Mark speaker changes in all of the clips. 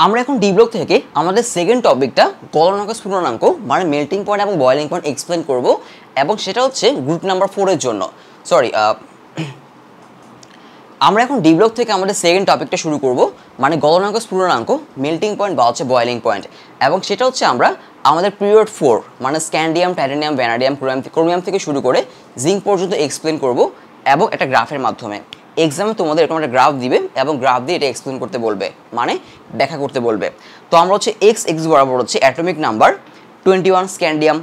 Speaker 1: আমরা এখন D block থেকে আমাদের সেকেন্ড টপিকটা গলনাঙ্ক স্ফুটনাঙ্ক মানে মেল্টিং পয়েন্ট এবং বয়েলিং পয়েন্ট এক্সপ্লেন করব এবং সেটা হচ্ছে গ্রুপ নাম্বার 4 এর জন্য আমরা এখন ডি ব্লক থেকে আমাদের সেকেন্ড টপিকটা শুরু করব মানে গলনাঙ্ক স্ফুটনাঙ্ক মেল্টিং পয়েন্ট বা হচ্ছে বয়েলিং পয়েন্ট এবং সেটা হচ্ছে আমরা আমাদের পিরিয়ড 4 মানে স্ক্যান্ডিয়াম টাইটানিয়াম ভ্যানাডিয়াম ক্রোমিয়াম থেকে শুরু করে জিঙ্ক পর্যন্ত এক্সপ্লেন করব এবং একটা গ্রাফের মাধ্যমে এক্সামে তোমাদের এরকম একটা গ্রাফ দিবে এবং গ্রাফ দিয়ে এটা এক্সপ্লেন করতে বলবে মানে ব্যাখ্যা করতে বলবে। তো আমরা হচ্ছে এক্স বরাবর হচ্ছে অ্যাটমিক নাম্বার 21 স্ক্যান্ডিয়াম,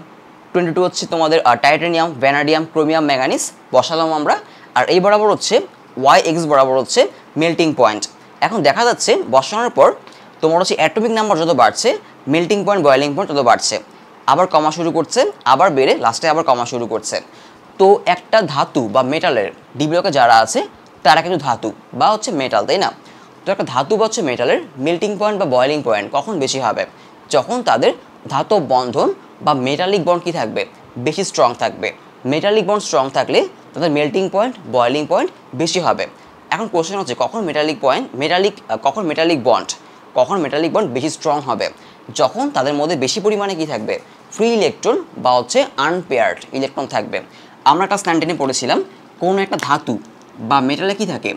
Speaker 1: 22 হচ্ছে তোমাদের টাইটানিয়াম ভ্যানাডিয়াম ক্রোমিয়াম ম্যাঙ্গানিজ বসালাম আমরা, আর এই বরাবর হচ্ছে ওয়াই এক্স বরাবর হচ্ছে মেল্টিং পয়েন্ট। এখন দেখা যাচ্ছে বসানোর পর তোমার হচ্ছে অ্যাটমিক নাম্বার যত বাড়ছে মেল্টিং পয়েন্ট বয়েলিং পয়েন্ট তত বাড়ছে, আবার কমা শুরু করছে, আবার বেড়ে লাস্টে আবার কমা শুরু করছে। তো একটা ধাতু বা মেটালের ডি ব্লকে যারা আছে তারা কিন্তু ধাতু বা হচ্ছে মেটাল, তাই না? তো একটা ধাতু বা হচ্ছে মেটালের মেল্টিং পয়েন্ট বা বয়েলিং পয়েন্ট কখন বেশি হবে? যখন তাদের ধাতব বন্ধন বা মেটালিক বন্ড কি থাকবে, বেশি স্ট্রং থাকবে। মেটালিক বন্ড স্ট্রং থাকলে তাদের মেল্টিং পয়েন্ট বয়েলিং পয়েন্ট বেশি হবে। এখন কোশ্চেন হচ্ছে কখন মেটালিক বন্ড বেশি স্ট্রং হবে? যখন তাদের মধ্যে বেশি পরিমাণে কি থাকবে, ফ্রি ইলেকট্রন বা হচ্ছে আনপেয়ার্ড ইলেকট্রন থাকবে। আমরা ক্লাস 9-10 পড়েছিলাম কোনো একটা ধাতু বা মেটালে কি থাকে,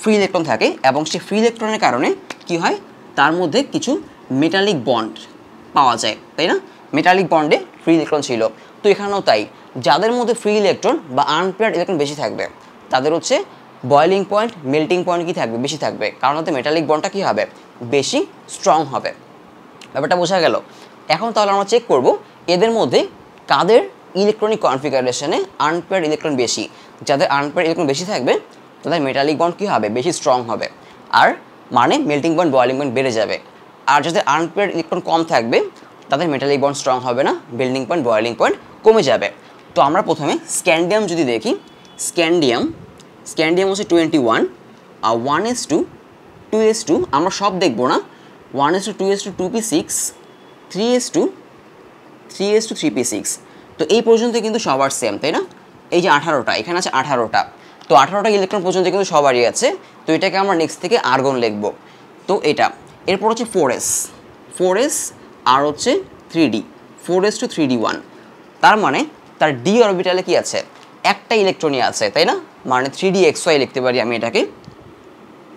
Speaker 1: ফ্রি ইলেকট্রন থাকে এবং সেই ফ্রি ইলেকট্রনের কারণে কি হয়, তার মধ্যে কিছু মেটালিক বন্ড পাওয়া যায়, তাই না? মেটালিক বন্ডে ফ্রি ইলেকট্রন ছিল। তো এখানেও তাই, যাদের মধ্যে ফ্রি ইলেকট্রন বা আনপেয়ার্ড ইলেকট্রন বেশি থাকবে তাদের হচ্ছে বয়েলিং পয়েন্ট মেল্টিং পয়েন্ট কি থাকবে, বেশি থাকবে, কারণ হচ্ছে মেটালিক বন্ডটা কী হবে, বেশি স্ট্রং হবে। ব্যাপারটা বোঝা গেল। এখন তাহলে আমরা চেক করব এদের মধ্যে কাদের ইলেকট্রনিক কনফিগারেশনে আনপেয়ার্ড ইলেকট্রন বেশি। যাদের আনপেয়ার্ড ইলেকট্রন বেশি থাকবে তাদের মেটালিক বন্ড কী হবে, বেশি স্ট্রং হবে, আর মানে মেল্টিং পয়েন্ট বয়েলিং পয়েন্ট বেড়ে যাবে। আর যাদের আনপেয়ার্ড ইলেকট্রন কম থাকবে তাদের মেটালিক বন্ড স্ট্রং হবে না, মেল্টিং পয়েন্ট বয়েলিং পয়েন্ট কমে যাবে। তো আমরা প্রথমে স্ক্যান্ডিয়াম যদি দেখি, স্ক্যান্ডিয়াম হচ্ছে 21 আর 1s2 2s2, আমরা সব দেখবো না, 1s2 2s2 2p6 3s2 3p6। তো এই পর্যন্ত কিন্তু সবার সেম, তাই না? এই যে 18টা এখানে আছে 18টা, তো 18টা ইলেকট্রন পর্যন্ত কিন্তু সবারই আছে। তো এটাকে আমরা নেক্সট থেকে আর্গন লিখব। তো এটা এরপর হচ্ছে 4s আর হচ্ছে 3d 4s to 3d1, তার মানে তার ডি অরবিটালে কি আছে, একটা ইলেকট্রনই আছে, তাই না? মানে 3dxy লিখতে পারি আমি এটাকে,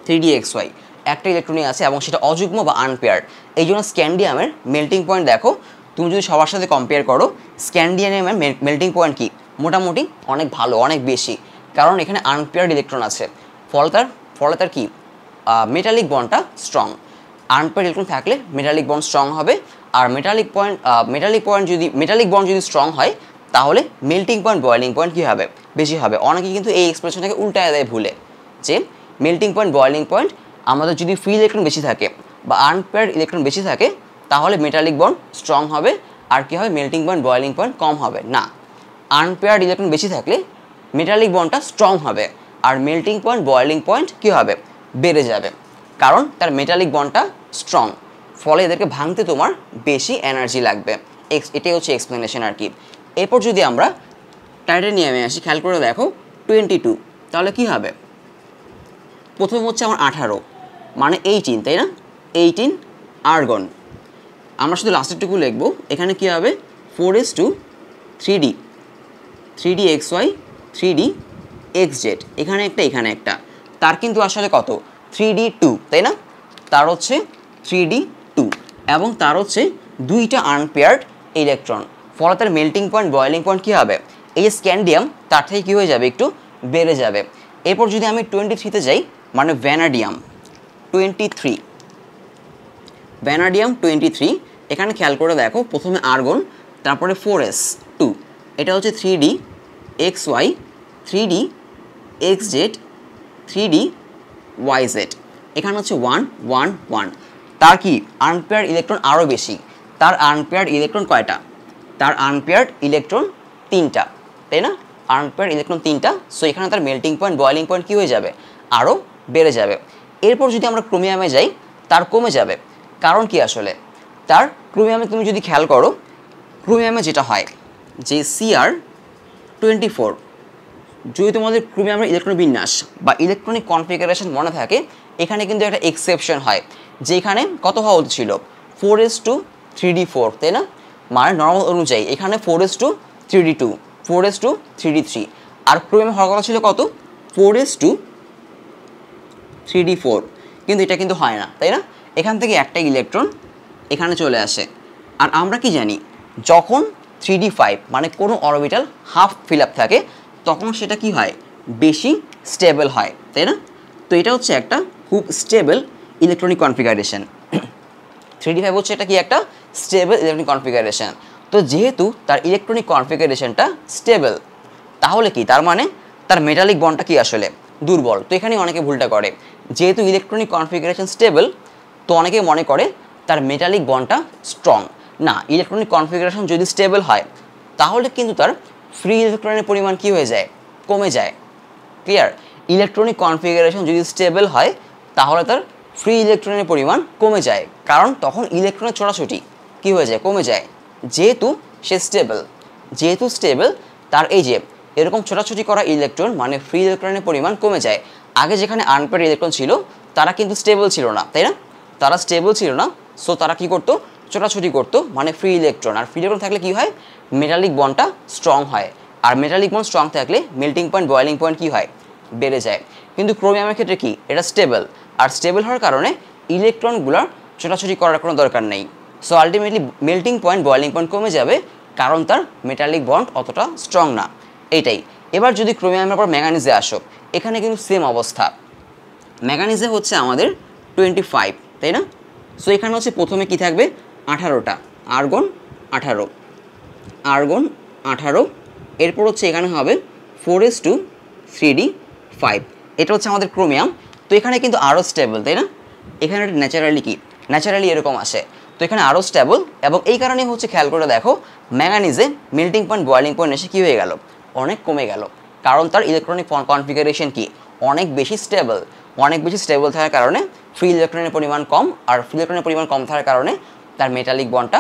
Speaker 1: 3dxy একটা ইলেকট্রনই আছে এবং সেটা অযুগ্ম বা আনপেয়ার্ড। এই জন্য স্ক্যান্ডিয়ামের মেল্টিং পয়েন্ট দেখো, তুমি যদি সবার সাথে কম্পেয়ার করো স্ক্যান্ডিয়ামের মেল্টিং পয়েন্ট কি মোটামুটি অনেক ভালো, অনেক বেশি, কারণ এখানে আনপেয়ার্ড ইলেকট্রন আছে, ফলে তার কি মেটালিক বন্ডটা স্ট্রং। আনপেয়ার্ড ইলেকট্রন থাকলে মেটালিক বন্ড স্ট্রং হবে, আর মেটালিক বন্ড যদি স্ট্রং হয় তাহলে মেল্টিং পয়েন্ট বয়েলিং পয়েন্ট কী হবে, বেশি হবে। অনেকে কিন্তু এই এক্সপ্রেশনটাকে উল্টায় দেয় ভুলে, যে মেল্টিং পয়েন্ট বয়েলিং পয়েন্ট আমাদের যদি ফ্রি ইলেকট্রন বেশি থাকে বা আনপেয়ার্ড ইলেকট্রন বেশি থাকে তাহলে মেটালিক বন্ড স্ট্রং হবে, আর কী হবে, মেল্টিং পয়েন্ট বয়েলিং পয়েন্ট কম হবে না। আনপেয়ার্ড ইলেকট্রন বেশি থাকলে মেটালিক বন্ডটা স্ট্রং হবে আর মেল্টিং পয়েন্ট বয়েলিং পয়েন্ট কী হবে, বেড়ে যাবে, কারণ তার মেটালিক বন্ডটা স্ট্রং, ফলে এদেরকে ভাঙতে তোমার বেশি এনার্জি লাগবে। এটাই হচ্ছে এক্সপ্লেনেশন আর কি। এরপর যদি আমরা টাইটানিয়ামে আসি, খেয়াল করে দেখো 22, তাহলে কি হবে, প্রথম হচ্ছে আমার 18 মানে 18, তাই না? 18 আর্গন, আমরা শুধু লাস্টেরটুকু লিখবো। এখানে কি হবে 4s2 3dxy 3dxz, এখানে একটা, তার কিন্তু আসলে কত 3d2, তাই না? তার হচ্ছে 3d2 এবং তার হচ্ছে দুইটা আনপেয়ার্ড ইলেকট্রন, ফলে তার মেল্টিং পয়েন্ট বয়েলিং পয়েন্ট কী হবে, এই যে স্ক্যান্ডিয়াম তার থেকে কী হয়ে যাবে, একটু বেড়ে যাবে। এরপর যদি আমি 23-তে যাই, মানে ভ্যানাডিয়াম 23, এখানে খেয়াল করে দেখো প্রথমে আর্গন, তারপরে 4s2, এটা হচ্ছে 3dxy 3dxz 3dyz, এখানে হচ্ছে 1 1 1, তার কি আনপেয়ার্ড ইলেকট্রন আরও বেশি, তার আনপেয়ার্ড ইলেকট্রন কয়টা, তার আনপেয়ার্ড ইলেকট্রন 3টা, তাই না? আনপেয়ার্ড ইলেকট্রন 3টা, সো এখানে তার মেল্টিং পয়েন্ট বয়েলিং পয়েন্ট কী হয়ে যাবে, আরও বেড়ে যাবে। এরপর যদি আমরা ক্রোমিয়ামে যাই, তার কমে যাবে, কারণ কি আসলে তার ক্রোমিয়ামে তুমি যদি খেয়াল করো, ক্রোমিয়ামে যেটা হয় যে Cr24, যদি তোমাদের ক্রোমিয়ামের ইলেকট্রন বিন্যাস বা ইলেকট্রনিক কনফিগারেশন মনে থাকে, এখানে কিন্তু একটা এক্সেপশন হয়, যেখানে কত হওয়া উচিত ছিল 4:3D4, তাই না? মানে নর্মাল অনুযায়ী এখানে 4:3D2, 4:3D3, আর ক্রোমিয়ামে হওয়ার কথা ছিল কত 4:3D4, কিন্তু এটা কিন্তু হয় না, তাই না? এখান থেকে একটা ইলেকট্রন এখানে চলে আসে। আর আমরা কি জানি, যখন 3D5 মানে কোনো অরবিটাল হাফ ফিল আপ থাকে তখন সেটা কি হয়, বেশি স্টেবল হয়, তাই না? তো এটা হচ্ছে একটা খুব স্টেবল ইলেকট্রনিক কনফিগারেশন। 3D5 হচ্ছে এটা কি একটা স্টেবল ইলেকট্রনিক কনফিগারেশন। তো যেহেতু তার ইলেকট্রনিক কনফিগারেশনটা স্টেবল, তাহলে কি তার মানে তার মেটালিক বন্ডটা কি আসলে দুর্বল। তো এখানে অনেকে ভুলটা করে, যেহেতু ইলেকট্রনিক কনফিগারেশন স্টেবল তো অনেকে মনে করে তার মেটালিক বন্ডটা স্ট্রং। না, ইলেকট্রনিক কনফিগারেশন যদি স্টেবল হয় তাহলে কিন্তু তার ফ্রি ইলেকট্রনের পরিমাণ কি হয়ে যায়, কমে যায়। ক্লিয়ার? ইলেকট্রনিক কনফিগারেশন যদি স্টেবল হয় তাহলে তার ফ্রি ইলেকট্রনের পরিমাণ কমে যায়, কারণ তখন ইলেকট্রনের ছোটাছুটি কি হয়ে যায়, কমে যায়। যেহেতু সে স্টেবল, যেহেতু স্টেবল তার এই যে এরকম ছোটাছুটি করা ইলেকট্রন মানে ফ্রি ইলেকট্রনের পরিমাণ কমে যায়। আগে যেখানে আনপেয়ার্ড ইলেকট্রন ছিল তারা কিন্তু স্টেবল ছিল না, তাই না? তারা স্টেবল ছিল না, সো তারা কি করতো, ছোটাছুটি করতো মানে ফ্রি ইলেকট্রন। আর ফ্রি ইলেকট্রন থাকলে কি হয়, মেটালিক বন্ডটা স্ট্রং হয়। আর মেটালিক বন্ড স্ট্রং থাকলে মেল্টিং পয়েন্ট বয়েলিং পয়েন্ট কি হয়, বেড়ে যায়। কিন্তু ক্রোমিয়ামের ক্ষেত্রে কি, এটা স্টেবল, আর স্টেবল হওয়ার কারণে ইলেকট্রনগুলোর ছোটাছুটি করার কোনো দরকার নেই। So ultimately melting point boiling point কমে যাবে, কারণ তার মেটালিক বন্ড অতটা স্ট্রং না, এইটাই। এবার যদি ক্রোমিয়ামের পর ম্যাঙ্গানিজে আসো, এখানে কিন্তু সেম অবস্থা। ম্যাঙ্গানিজে হচ্ছে আমাদের 25, তাই না? সো এখানে হচ্ছে প্রথমে কি থাকবে, 18টা আর্গন 18, আর্গন 18, এরপর হচ্ছে এখানে হবে 4:3D5, এটা হচ্ছে আমাদের ক্রোমিয়াম। তো এখানে কিন্তু আরও স্টেবল, তাই না? এখানে একটা ন্যাচারালি কি, ন্যাচারালি এরকম আসে। তো এখানে আরও স্টেবল, এবং এই কারণেই হচ্ছে খেয়াল করে দেখো ম্যাঙ্গানিজে মেল্টিং পয়েন্ট বয়েলিং পয়েন্ট এসে কী হয়ে গেল, অনেক কমে গেল, কারণ তার ইলেকট্রনিক কনফিগারেশন কি, অনেক বেশি স্টেবল। অনেক বেশি স্টেবল থাকার কারণে ফ্রি ইলেকট্রনের পরিমাণ কম, আর ফ্রি ইলেকট্রনের পরিমাণ কম থাকার কারণে তার মেটালিক বন্ডটা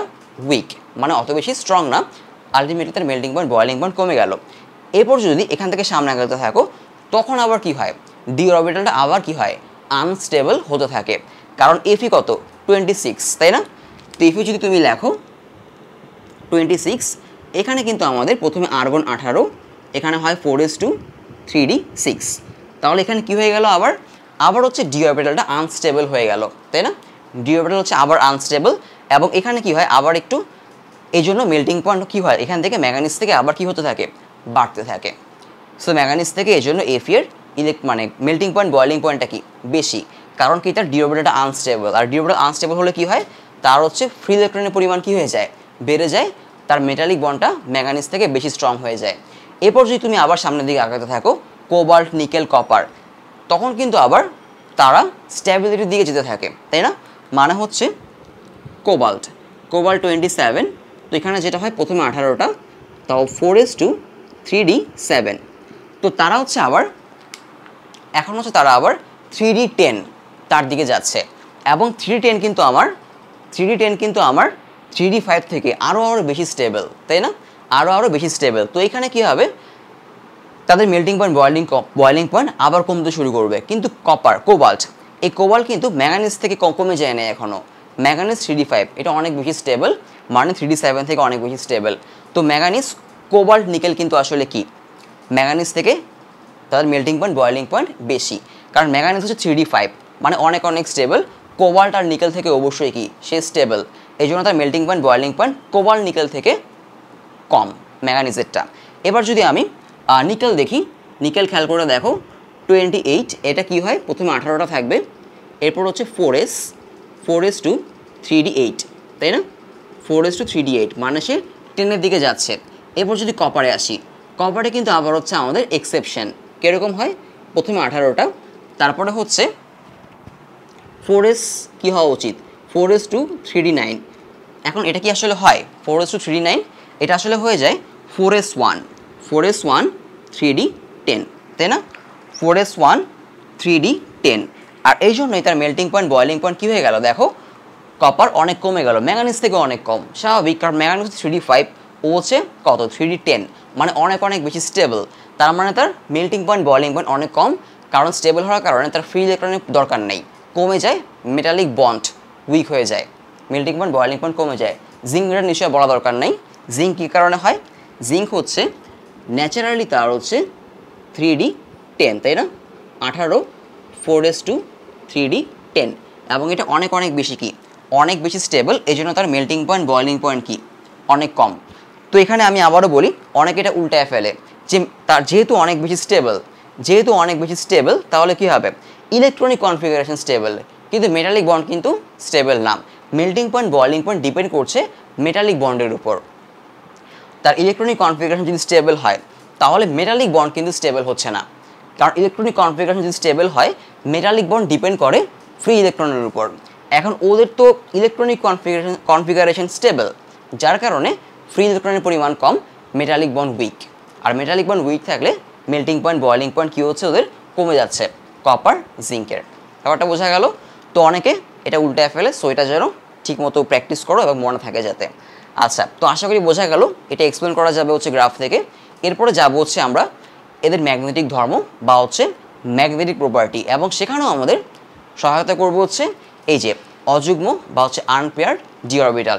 Speaker 1: উইক, মানে অত বেশি স্ট্রং না। আলটিমেটলি তার মেল্টিং পয়েন্ট বয়েলিং পয়েন্ট কমে গেল। এরপর যদি এখান থেকে সামনে আগাতে থাকো তখন আবার কি হয়, ডি অরবিটালটা আবার কি হয়, আনস্টেবল হতে থাকে, কারণ এফি কত 26, তাই না? তো এফি যদি তুমি লেখো 26, এখানে কিন্তু আমাদের প্রথমে আর্গন 18, এখানে হয় 4:3D6, তাহলে এখানে কি হয়ে গেল, আবার হচ্ছে ডি অরবিটালটা আনস্টেবল হয়ে গেল, তাই না? ডি অরবিটাল হচ্ছে আবার আনস্টেবল, এবং এখানে কি হয় আবার একটু, এই জন্য মেল্টিং পয়েন্ট কী হয়, এখান থেকে ম্যাঙ্গানিজ থেকে আবার কি হতে থাকে, বাড়তে থাকে। সো ম্যাঙ্গানিজ থেকে এই জন্য এফি এর মানে মেল্টিং পয়েন্ট বয়েলিং পয়েন্টটা কি বেশি, কারণ কি তার ডি অরবিটালটা আনস্টেবল, আর ডি অরবিটাল আনস্টেবল হলে কি হয়, তার হচ্ছে ফ্রি ইলেকট্রনের পরিমাণ কি হয়ে যায়, বেড়ে যায়, তার মেটালিক বন্ডটা ম্যাঙ্গানিজ থেকে বেশি স্ট্রং হয়ে যায়। এরপর যদি তুমি আবার সামনের দিকে আগাতে থাকো কোবাল্ট নিকেল কপার, তখন কিন্তু আবার তারা স্ট্যাবিলিটির দিকে যেতে থাকে, তাই না? মানে হচ্ছে কোবাল্ট 27, তো এখানে যেটা হয় প্রথমে 18টা, তাও 4:3D7, তো তারা হচ্ছে আবার এখন হচ্ছে তারা আবার 3D10 তার দিকে যাচ্ছে, এবং 3D10 কিন্তু আমার 3D5 থেকে আরও বেশি স্টেবল, তাই না? আরও বেশি স্টেবল। তো এখানে কি হবে, তাদের মেল্টিং পয়েন্ট বয়েলিং পয়েন্ট আবার কমতে শুরু করবে। কিন্তু কোবাল্ট, এই কোবাল্ট কিন্তু ম্যাঙ্গানিজ থেকে কমে যায় না এখনও। ম্যাঙ্গানিজ 3D5 এটা অনেক বেশি স্টেবল, মানে 3D7 থেকে অনেক বেশি স্টেবল। তো ম্যাঙ্গানিজ কোবাল্ট নিকেল কিন্তু আসলে কি, ম্যাঙ্গানিজ থেকে তাদের মেল্টিং পয়েন্ট বয়েলিং পয়েন্ট বেশি, কারণ ম্যাঙ্গানিজ হচ্ছে 3D5 মানে অনেক স্টেবল। কোবাল্ট আর নিকেল থেকে অবশ্যই কি সে স্টেবল, এই জন্য তার melting point boiling point cobalt nickel থেকে কম ম্যাঙ্গানিজেরটা। এবার যদি আমি নিকেল দেখি, নিকেল খেয়াল করে দেখো 28, এটা কি হয়, প্রথমে 18টা থাকবে, এরপর হচ্ছে 4:3D8, তাই না? 4:3D8 মানে সে 10-এর দিকে যাচ্ছে। এরপর যদি কপারে আসি, কপারে কিন্তু আবার হচ্ছে আমাদের এক্সেপশন, কীরকম হয়, প্রথমে 18টা, তারপরে হচ্ছে 4s কি হওয়া উচিত, 4:3D9। এখন এটা কি আসলে হয় 4:3D9, এটা আসলে হয়ে যায় 4s1 3D10, তাই না? 4s1 3D10, আর এই জন্যই তার মেল্টিং পয়েন্ট বয়েলিং পয়েন্ট কী হয়ে গেল, দেখো কপার অনেক কমে গেল, ম্যাঙ্গানিজ থেকে অনেক কম, স্বাভাবিক, কারণ ম্যাঙ্গানিজ 3D5, ও হচ্ছে কত 3D10, মানে অনেক বেশি স্টেবল। তার মানে তার মেল্টিং পয়েন্ট বয়েলিং পয়েন্ট অনেক কম, কারণ স্টেবল হওয়ার কারণে তার ফ্রি ইলেকট্রনের দরকার নেই, কমে যায়, মেটালিক বন্ড উইক হয়ে যায়, মেল্টিং পয়েন্ট বয়েলিং পয়েন্ট কমে যায়। জিঙ্কটা নিশ্চয় বলা দরকার নেই। জিঙ্ক কী কারণে হয়? জিঙ্ক হচ্ছে ন্যাচারালি তার হচ্ছে 3D10, তাই না? 18 4:3D10, এবং এটা অনেক অনেক বেশি কি অনেক বেশি স্টেবল, এই জন্য তার মেল্টিং পয়েন্ট বয়েলিং পয়েন্ট কি অনেক কম। তো এখানে আমি আবারও বলি, অনেকে এটা উল্টায় ফেলে যে তার যেহেতু অনেক বেশি স্টেবল তাহলে কী হবে? ইলেকট্রনিক কনফিগারেশন স্টেবল, কিন্তু মেটালিক বন্ড কিন্তু স্টেবল না। Melting point boiling point depend করছে মেটালিক বন্ডের উপর। তার ইলেকট্রনিক কনফিগারেশন যদি স্টেবল হয় তাহলে মেটালিক বন্ড কিন্তু স্টেবল হচ্ছে না, কারণ ইলেকট্রনিক কনফিগারেশন যদি স্টেবল হয় মেটালিক বন্ড ডিপেন্ড করে ফ্রি ইলেকট্রনের উপর। এখন ওদের তো ইলেকট্রনিক কনফিগারেশন স্টেবল, যার কারণে ফ্রি ইলেকট্রনের পরিমাণ কম, মেটালিক বন্ড উইক। আর মেটালিক বন্ড উইক থাকলে মেল্টিং পয়েন্ট বয়েলিং পয়েন্ট কী হচ্ছে? ওদের কমে যাচ্ছে, কপার জিঙ্কের। ব্যাপারটা বোঝা গেল? তো অনেকে এটা উল্টায় ফেলে, সো এটা যেন ঠিকমতো প্র্যাকটিস করো এবং মনে থাকে যাতে। আচ্ছা, তো আশা করি বোঝা গেল। এটা এক্সপ্লেন করা যাবে হচ্ছে গ্রাফ থেকে। এরপরে যাবো হচ্ছে আমরা এদের ম্যাগনেটিক ধর্ম বা হচ্ছে ম্যাগনেটিক প্রপার্টি, এবং সেখানেও আমাদের সহায়তা করবো হচ্ছে এই যে অযুগ্ম বা হচ্ছে আনপেয়ার্ড ডি অরবিটাল।